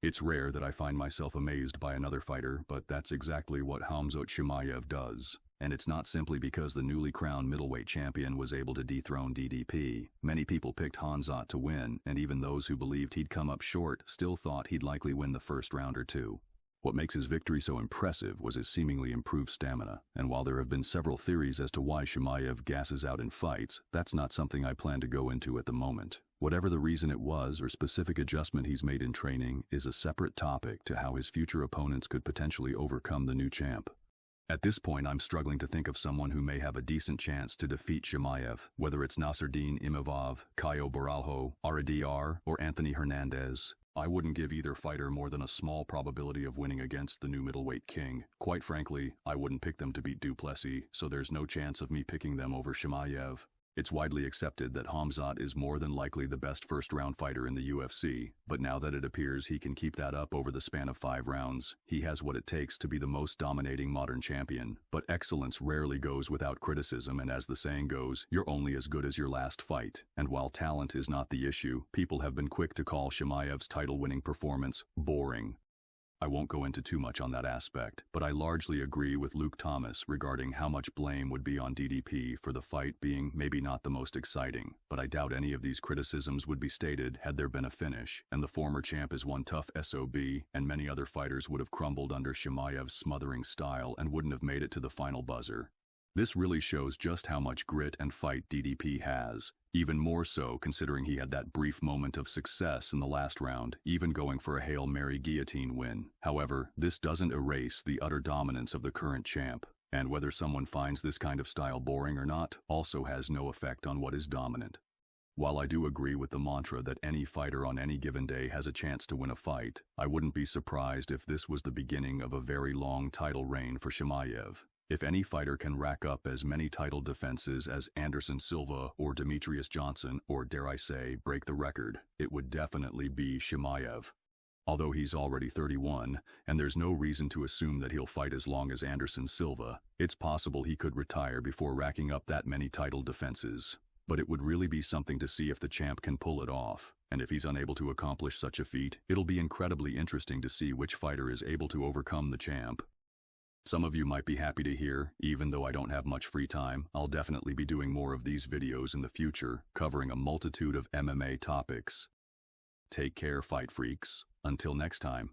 It's rare that I find myself amazed by another fighter, but that's exactly what Khamzat Chimaev does. And it's not simply because the newly crowned middleweight champion was able to dethrone DDP. Many people picked Khamzat to win, and even those who believed he'd come up short still thought he'd likely win the first round or two. What makes his victory so impressive was his seemingly improved stamina, and while there have been several theories as to why Chimaev gasses out in fights, that's not something I plan to go into at the moment. Whatever the reason it was or specific adjustment he's made in training is a separate topic to how his future opponents could potentially overcome the new champ. At this point, I'm struggling to think of someone who may have a decent chance to defeat Chimaev, whether it's Nasruddin Imavov, Caio Borralho, RDR, or Anthony Hernandez. I wouldn't give either fighter more than a small probability of winning against the new middleweight king. Quite frankly, I wouldn't pick them to beat Duplessis, so there's no chance of me picking them over Chimaev. It's widely accepted that Khamzat is more than likely the best first-round fighter in the UFC, but now that it appears he can keep that up over the span of 5 rounds, he has what it takes to be the most dominating modern champion. But excellence rarely goes without criticism, and as the saying goes, you're only as good as your last fight. And while talent is not the issue, people have been quick to call Chimaev's title-winning performance boring. I won't go into too much on that aspect, but I largely agree with Luke Thomas regarding how much blame would be on DDP for the fight being maybe not the most exciting, but I doubt any of these criticisms would be stated had there been a finish, and the former champ is one tough SOB, and many other fighters would have crumbled under Chimaev's smothering style and wouldn't have made it to the final buzzer. This really shows just how much grit and fight DDP has, even more so considering he had that brief moment of success in the last round, even going for a Hail Mary guillotine win. However, this doesn't erase the utter dominance of the current champ, and whether someone finds this kind of style boring or not also has no effect on what is dominant. While I do agree with the mantra that any fighter on any given day has a chance to win a fight, I wouldn't be surprised if this was the beginning of a very long title reign for Chimaev. If any fighter can rack up as many title defenses as Anderson Silva or Demetrius Johnson, or dare I say, break the record, it would definitely be Chimaev. Although he's already 31, and there's no reason to assume that he'll fight as long as Anderson Silva, it's possible he could retire before racking up that many title defenses. But it would really be something to see if the champ can pull it off, and if he's unable to accomplish such a feat, it'll be incredibly interesting to see which fighter is able to overcome the champ. Some of you might be happy to hear, even though I don't have much free time, I'll definitely be doing more of these videos in the future, covering a multitude of MMA topics. Take care, fight freaks. Until next time.